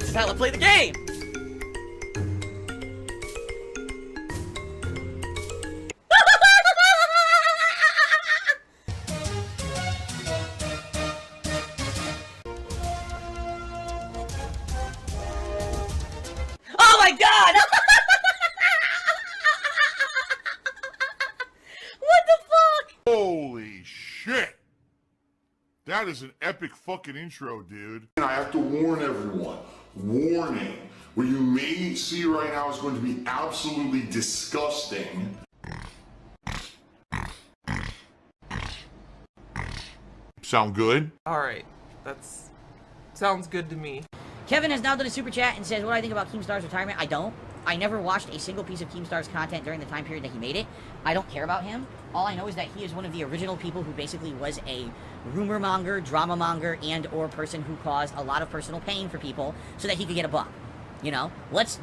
This is how I play the game! Oh my god! What the fuck? Holy shit! That is an epic fucking intro, dude. And I have to warn everyone. Warning. What you may see right now is going to be absolutely disgusting. Sound good? Alright, sounds good to me. Kevin has now done a super chat and says, what do I think about Keemstar's retirement? I don't. I never watched a single piece of Keemstar's content during the time period that he made it. I don't care about him. All I know is that he is one of the original people who basically was a rumor monger, drama monger, and or person who caused a lot of personal pain for people so that he could get a buck. You know? Let's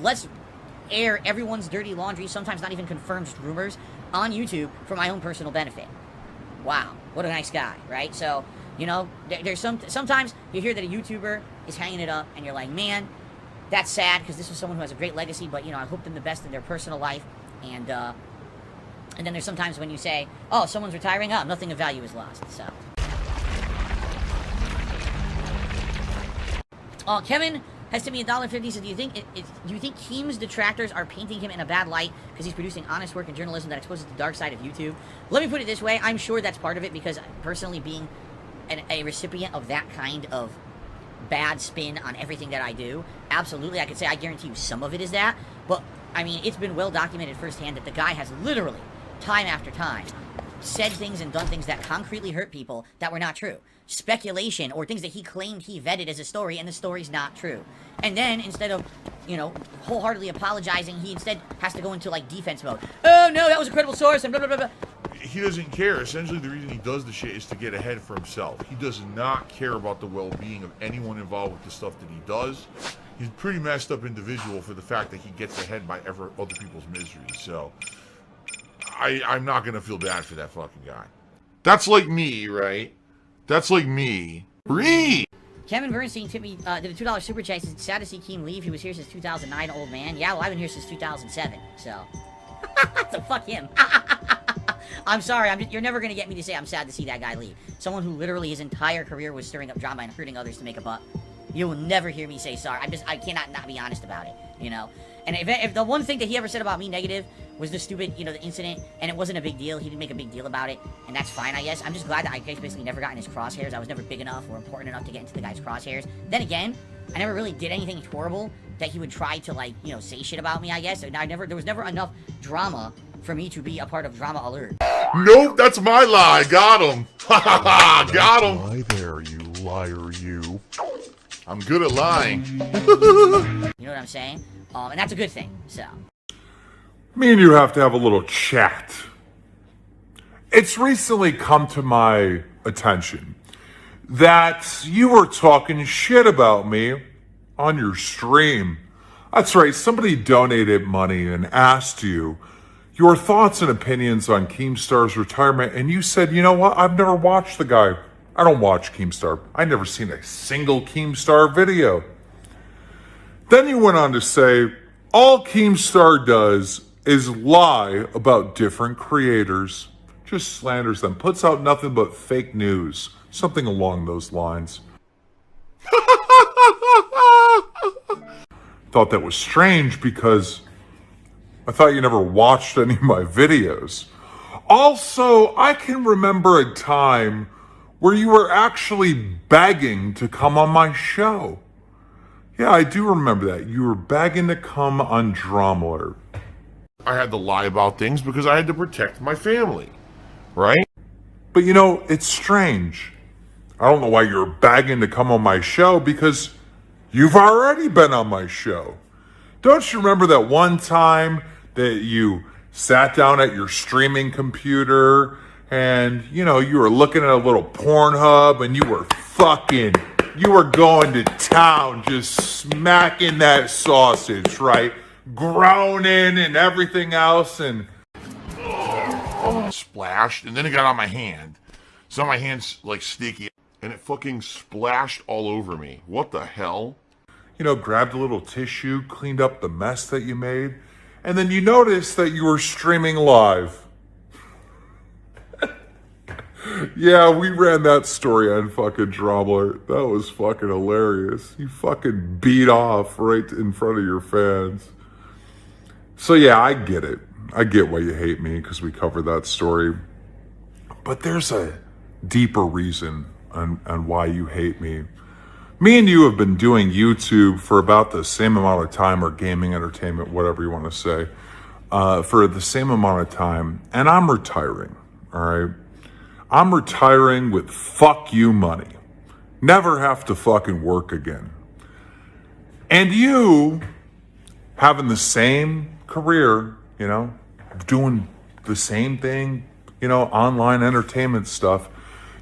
air everyone's dirty laundry, sometimes not even confirmed rumors, on YouTube for my own personal benefit. Wow. What a nice guy, right? So, you know, there's sometimes you hear that a YouTuber is hanging it up and you're like, man, that's sad because this was someone who has a great legacy, but, you know, I hope them the best in their personal life. And then there's sometimes when you say, oh, someone's retiring, oh, nothing of value is lost, so. Kevin has tipped me $1.50, says, do you think Keem's detractors are painting him in a bad light because he's producing honest work in journalism that exposes the dark side of YouTube? Let me put it this way, I'm sure that's part of it because personally being a recipient of that kind of bad spin on everything that I do, absolutely, I could say I guarantee you some of it is that, but, I mean, it's been well documented firsthand that the guy has literally, time after time, said things and done things that concretely hurt people that were not true. Speculation, or things that he claimed he vetted as a story, and the story's not true. And then, instead of, you know, wholeheartedly apologizing, he instead has to go into, like, defense mode. Oh, no, that was a credible source, and blah, blah, blah, blah. He doesn't care. Essentially, the reason he does the shit is to get ahead for himself. He does not care about the well-being of anyone involved with the stuff that he does. He's a pretty messed up individual for the fact that he gets ahead by other people's misery. So, I'm not gonna feel bad for that fucking guy. That's like me, right? That's like me. Read! Kevin Bernstein tipped me, did a $2 super chat. He said, sad to see Keem leave. He was here since 2009, old man. Yeah, well, I've been here since 2007, so. So fuck him. I'm sorry, you're never gonna get me to say I'm sad to see that guy leave. Someone who literally his entire career was stirring up drama and hurting others to make a buck. You will never hear me say sorry. I cannot not be honest about it, you know? And if the one thing that he ever said about me negative was the stupid, you know, the incident, and it wasn't a big deal, he didn't make a big deal about it, and that's fine, I guess. I'm just glad that I basically never got in his crosshairs. I was never big enough or important enough to get into the guy's crosshairs. Then again, I never really did anything horrible that he would try to, like, you know, say shit about me, I guess. There was never enough drama for me to be a part of Drama Alert. Nope, that's my lie. Got him. Got him. Lie there, you liar, you. I'm good at lying. You know what I'm saying? And that's a good thing, so. Me and you have to have a little chat. It's recently come to my attention that you were talking shit about me on your stream. That's right, somebody donated money and asked you your thoughts and opinions on Keemstar's retirement, and you said, you know what, I've never watched the guy. I don't watch Keemstar. I've never seen a single Keemstar video. Then you went on to say, all Keemstar does is lie about different creators, just slanders them, puts out nothing but fake news, something along those lines. Thought that was strange because I thought you never watched any of my videos. Also, I can remember a time where you were actually begging to come on my show. Yeah, I do remember that. You were begging to come on Drama Alert. I had to lie about things because I had to protect my family, right? But you know, it's strange. I don't know why you're begging to come on my show because you've already been on my show. Don't you remember that one time that you sat down at your streaming computer and, you know, you were looking at a little Pornhub and you were going to town just smacking that sausage, right? Groaning and everything else and splashed, and then it got on my hand. So my hand's like sticky and it fucking splashed all over me. What the hell? grabbed a little tissue, cleaned up the mess that you made, and then you noticed that you were streaming live. Yeah, we ran that story on fucking Drama. That was fucking hilarious. You fucking beat off right in front of your fans. So yeah, I get it. I get why you hate me, because we covered that story. But there's a deeper reason on why you hate me. Me and you have been doing YouTube for about the same amount of time, or gaming, entertainment, whatever you want to say, for the same amount of time. And I'm retiring, all right? I'm retiring with fuck you money. Never have to fucking work again. And you, having the same career, doing the same thing, online entertainment stuff,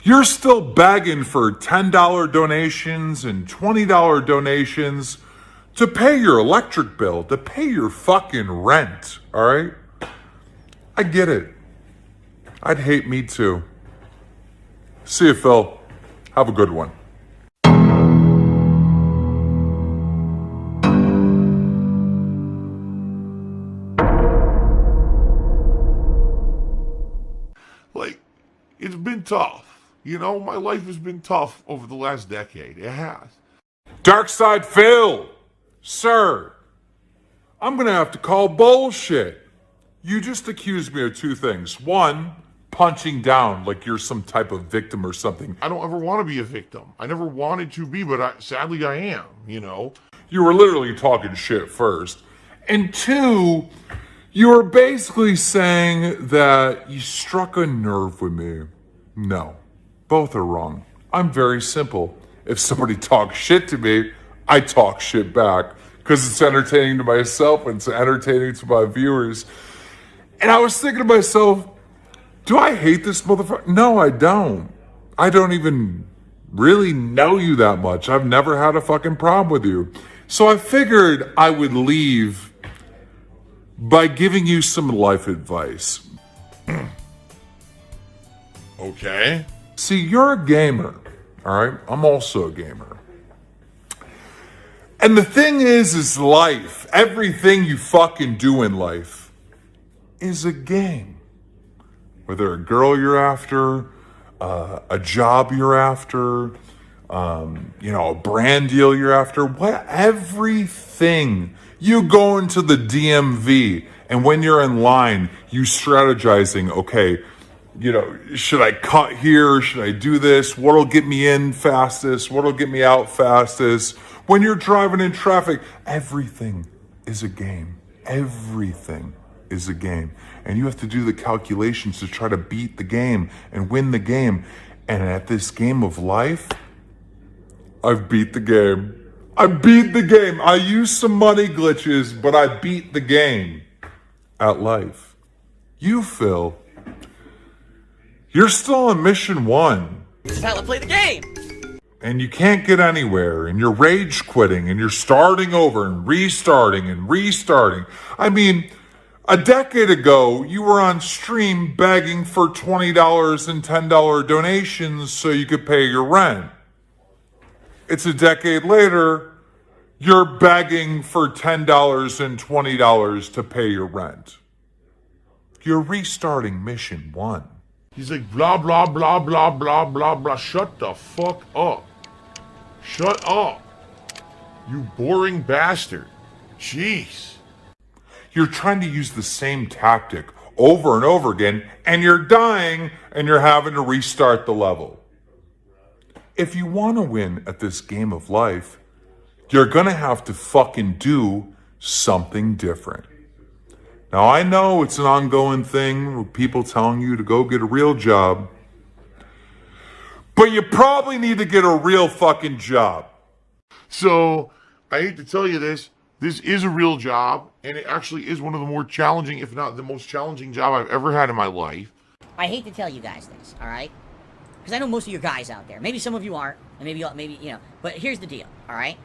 you're still begging for $10 donations and $20 donations to pay your electric bill, to pay your fucking rent, all right? I get it. I'd hate me too. See you, Phil. Have a good one. Like, it's been tough. My life has been tough over the last decade. It has. Darkside Phil, sir, I'm gonna have to call bullshit. You just accused me of two things. One, punching down like you're some type of victim or something. I don't ever want to be a victim. I never wanted to be, but sadly I am, You were literally talking shit first. And two, you were basically saying that you struck a nerve with me. No, both are wrong. I'm very simple. If somebody talks shit to me, I talk shit back, because it's entertaining to myself and it's entertaining to my viewers. And I was thinking to myself, do I hate this motherfucker? No, I don't. I don't even really know you that much. I've never had a fucking problem with you. So I figured I would leave by giving you some life advice. Okay. See, you're a gamer, all right? I'm also a gamer. And the thing is life, everything you fucking do in life is a game. Whether a girl you're after, a job you're after, a brand deal you're after, everything. You go into the DMV, and when you're in line, you strategizing, okay, should I cut here? Should I do this? What'll get me in fastest? What'll get me out fastest? When you're driving in traffic, everything is a game. Everything is a game. And you have to do the calculations to try to beat the game and win the game. And at this game of life, I've beat the game. I beat the game. I used some money glitches, but I beat the game at life. You, Phil, you're still on mission 1. This is how I play the game. And you can't get anywhere, and you're rage quitting, and you're starting over and restarting and restarting. I mean, a decade ago, you were on stream begging for $20 and $10 donations so you could pay your rent. It's a decade later, you're begging for $10 and $20 to pay your rent. You're restarting mission 1. He's like, blah, blah, blah, blah, blah, blah, blah. Shut the fuck up. Shut up. You boring bastard. Jeez. You're trying to use the same tactic over and over again, and you're dying, and you're having to restart the level. If you want to win at this game of life, you're going to have to fucking do something different. Now, I know it's an ongoing thing with people telling you to go get a real job, but you probably need to get a real fucking job. So, I hate to tell you this is a real job, and it actually is one of the more challenging, if not the most challenging job I've ever had in my life. I hate to tell you guys this, all right? Because I know most of you guys out there. Maybe some of you aren't, and maybe, but here's the deal, all right?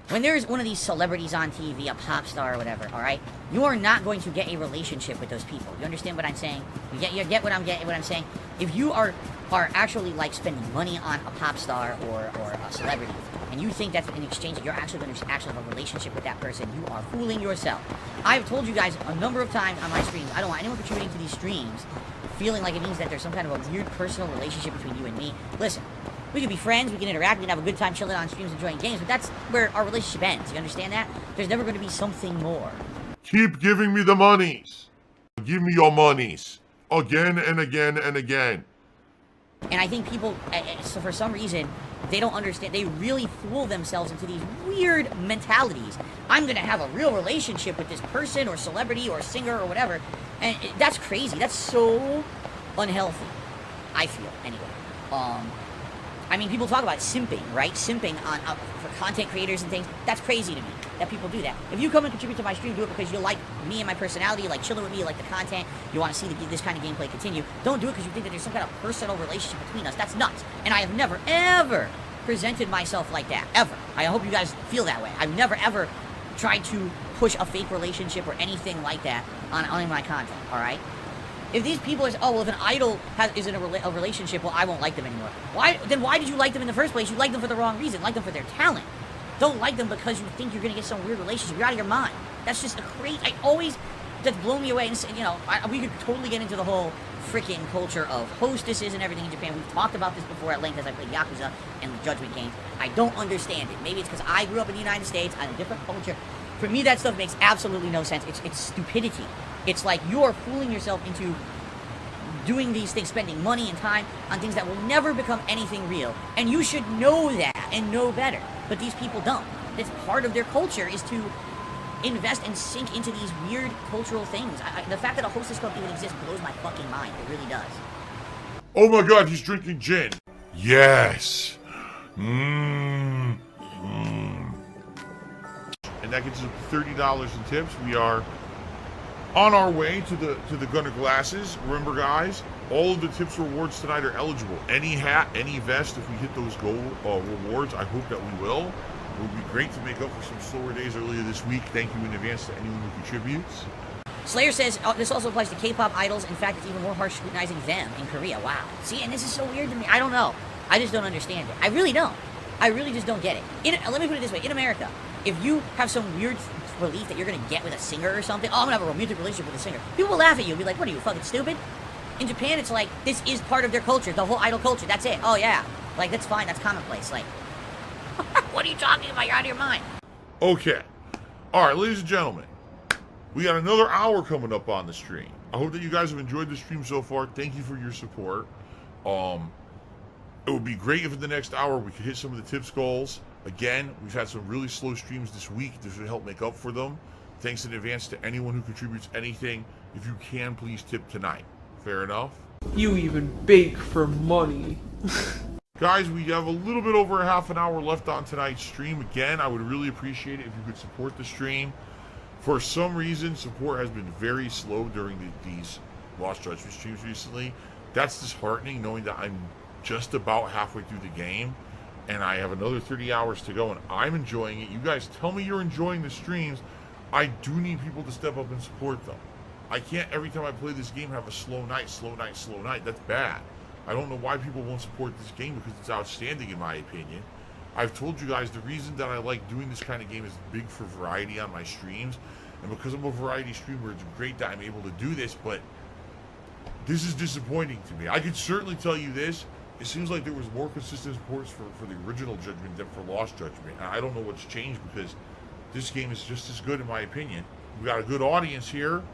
when there's one of these celebrities on TV, a pop star or whatever, all right, you are not going to get a relationship with those people. You understand what I'm saying? You get what I'm saying? If you are actually like spending money on a pop star or a celebrity, and you think that's in exchange that you're actually going to actually have a relationship with that person, you are fooling yourself. I've told you guys a number of times on my streams, I don't want anyone contributing to these streams feeling like it means that there's some kind of a weird personal relationship between you and me. Listen, we can be friends, we can interact, we can have a good time chilling on streams, enjoying games, but that's where our relationship ends. You understand that? There's never going to be something more. Keep giving me the monies. Give me your monies. Again and again and again. And I think people, so for some reason, they don't understand. They really fool themselves into these weird mentalities. I'm going to have a real relationship with this person or celebrity or singer or whatever. And that's crazy. That's so unhealthy. I feel, anyway. I mean, people talk about simping, right? Simping on for content creators and things. That's crazy to me that people do that. If you come and contribute to my stream, do it because you like me and my personality, you like chilling with me, you like the content, you want to see this kind of gameplay continue. Don't do it because you think that there's some kind of personal relationship between us. That's nuts. And I have never, ever presented myself like that. Ever. I hope you guys feel that way. I've never, ever tried to push a fake relationship or anything like that on any of my content, all right? If these people are, oh, well, if an idol is in a relationship, well, I won't like them anymore. Then why did you like them in the first place? You like them for the wrong reason. Like them for their talent. Don't like them because you think you're going to get some weird relationship. You're out of your mind. That's just a crazy, that's blown me away. And, you know, we could totally get into the whole freaking culture of hostesses and everything in Japan. We've talked about this before at length as I played Yakuza and the Judgment games. I don't understand it. Maybe it's because I grew up in the United States. I'm a different culture. For me, that stuff makes absolutely no sense. It's stupidity. It's like you're fooling yourself into doing these things, spending money and time on things that will never become anything real. And you should know that and know better. But these people don't. It's part of their culture is to invest and sink into these weird cultural things. The fact that a hostess club even exists blows my fucking mind. It really does. Oh my god, he's drinking gin. Yes. And that gets us $30 in tips. We are on our way to the Gunner glasses. Remember, guys, all of the tips rewards tonight are eligible. Any hat, any vest, if we hit those goal rewards, I hope that we will. It would be great to make up for some slower days earlier this week. Thank you in advance to anyone who contributes. Slayer says, this also applies to K-pop idols. In fact, it's even more harsh scrutinizing them in Korea. Wow. See, and this is so weird to me. I don't know. I just don't understand it. I really don't. I really just don't get it. Let me put it this way. In America, if you have some weird belief that you're going to get with a singer or something, oh, I'm going to have a romantic relationship with a singer, people will laugh at you and be like, what are you, fucking stupid? In Japan, it's like, this is part of their culture, the whole idol culture. That's it. Oh, yeah. Like, that's fine. That's commonplace. Like, what are you talking about? You're out of your mind. Okay. All right, ladies and gentlemen. We got another hour coming up on the stream. I hope that you guys have enjoyed the stream so far. Thank you for your support. It would be great if in the next hour we could hit some of the tips goals. Again, we've had some really slow streams this week. This would help make up for them. Thanks in advance to anyone who contributes anything. If you can, please tip tonight. Fair enough? You even bake for money. Guys, we have a little bit over a half an hour left on tonight's stream. Again, I would really appreciate it if you could support the stream. For some reason, support has been very slow during these Lost Judgment streams recently. That's disheartening, knowing that I'm just about halfway through the game, and I have another 30 hours to go, and I'm enjoying it. You guys tell me you're enjoying the streams. I do need people to step up and support them. I can't, every time I play this game, have a slow night, slow night, slow night. That's bad. I don't know why people won't support this game, because it's outstanding in my opinion. I've told you guys the reason that I like doing this kind of game is big for variety on my streams. And because I'm a variety streamer, it's great that I'm able to do this, but this is disappointing to me. I could certainly tell you this. It seems like there was more consistent supports for the original Judgment than for Lost Judgment. And I don't know what's changed, because this game is just as good in my opinion. We got a good audience here.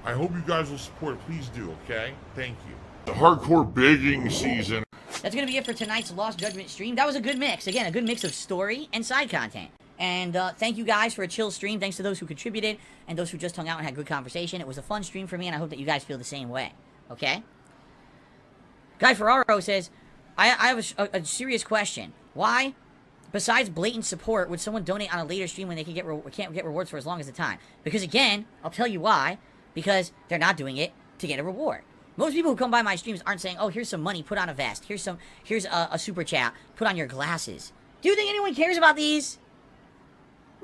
I hope you guys will support it. Please do, okay? Thank you. The hardcore begging season. That's going to be it for tonight's Lost Judgment stream. That was a good mix. Again, a good mix of story and side content. And thank you guys for a chill stream. Thanks to those who contributed and those who just hung out and had good conversation. It was a fun stream for me, and I hope that you guys feel the same way. Okay? Guy Ferraro says, I have a serious question. Why, besides blatant support, would someone donate on a later stream when they can't get rewards for as long as the time? Because again, I'll tell you why. Because they're not doing it to get a reward. Most people who come by my streams aren't saying, oh, here's some money, put on a vest. Here's a super chat, put on your glasses. Do you think anyone cares about these?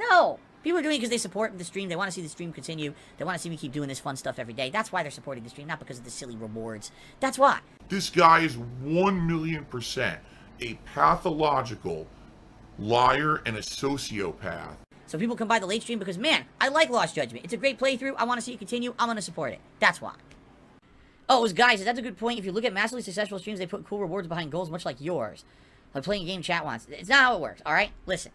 No. People are doing it because they support the stream. They want to see the stream continue. They want to see me keep doing this fun stuff every day. That's why they're supporting the stream, not because of the silly rewards. That's why. This guy is 1,000,000% a pathological liar and a sociopath. So people come by the late stream because, man, I like Lost Judgment. It's a great playthrough. I want to see it continue. I'm going to support it. That's why. Oh, it was guys, that's a good point. If you look at massively successful streams, they put cool rewards behind goals, much like yours. Like playing a game chat wants. It's not how it works, all right? Listen.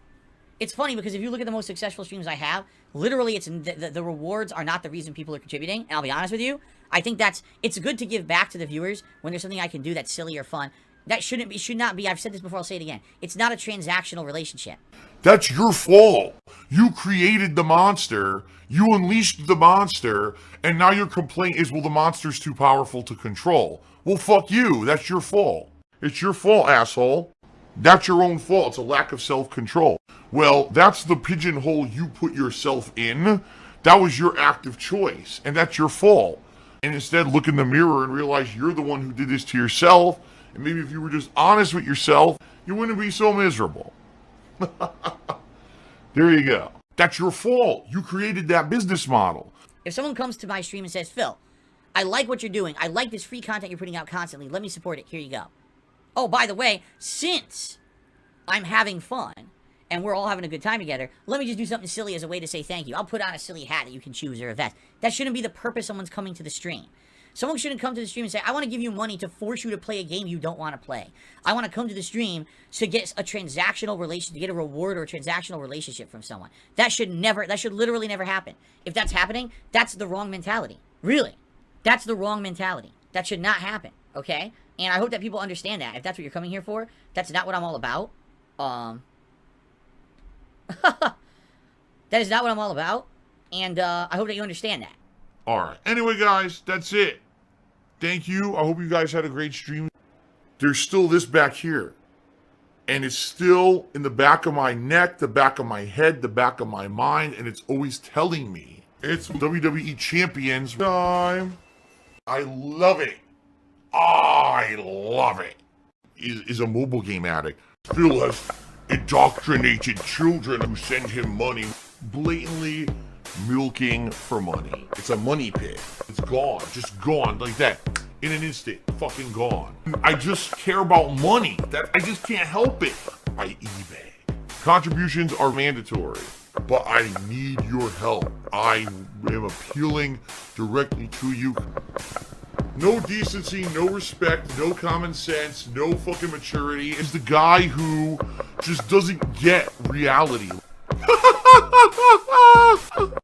It's funny because if you look at the most successful streams I have, literally it's the rewards are not the reason people are contributing. And I'll be honest with you, I think it's good to give back to the viewers when there's something I can do that's silly or fun. That should not be, I've said this before, I'll say it again. It's not a transactional relationship. That's your fault. You created the monster, you unleashed the monster, and now your complaint is, well, the monster's too powerful to control. Well, fuck you. That's your fault. It's your fault, asshole. That's your own fault. It's a lack of self-control. Well, that's the pigeonhole you put yourself in. That was your active choice, and that's your fault. And instead, look in the mirror and realize you're the one who did this to yourself. And maybe if you were just honest with yourself, you wouldn't be so miserable. There you go. That's your fault. You created that business model. If someone comes to my stream and says, Phil, I like what you're doing. I like this free content you're putting out constantly. Let me support it. Here you go. Oh, by the way, since I'm having fun and we're all having a good time together, let me just do something silly as a way to say thank you. I'll put on a silly hat that you can choose or a vest. That shouldn't be the purpose someone's coming to the stream. Someone shouldn't come to the stream and say, I want to give you money to force you to play a game you don't want to play. I want to come to the stream to get a transactional relation, to get a reward or a transactional relationship from someone. That should literally never happen. If that's happening, that's the wrong mentality. Really. That's the wrong mentality. That should not happen, okay? And I hope that people understand that. If that's what you're coming here for, that's not what I'm all about. That is not what I'm all about. And I hope that you understand that. Alright. Anyway, guys, that's it. Thank you. I hope you guys had a great stream. There's still this back here. And it's still in the back of my neck, the back of my head, the back of my mind, and it's always telling me it's WWE Champions time. I love it. I love it. Is a mobile game addict. Phil has indoctrinated children who send him money, blatantly milking for money. It's a money pit. It's gone. Just gone like that. In an instant. Fucking gone. I just care about money. I just can't help it. I eBay. Contributions are mandatory, but I need your help. I am appealing directly to you. No decency, no respect, no common sense, no fucking maturity. Is the guy who just doesn't get reality.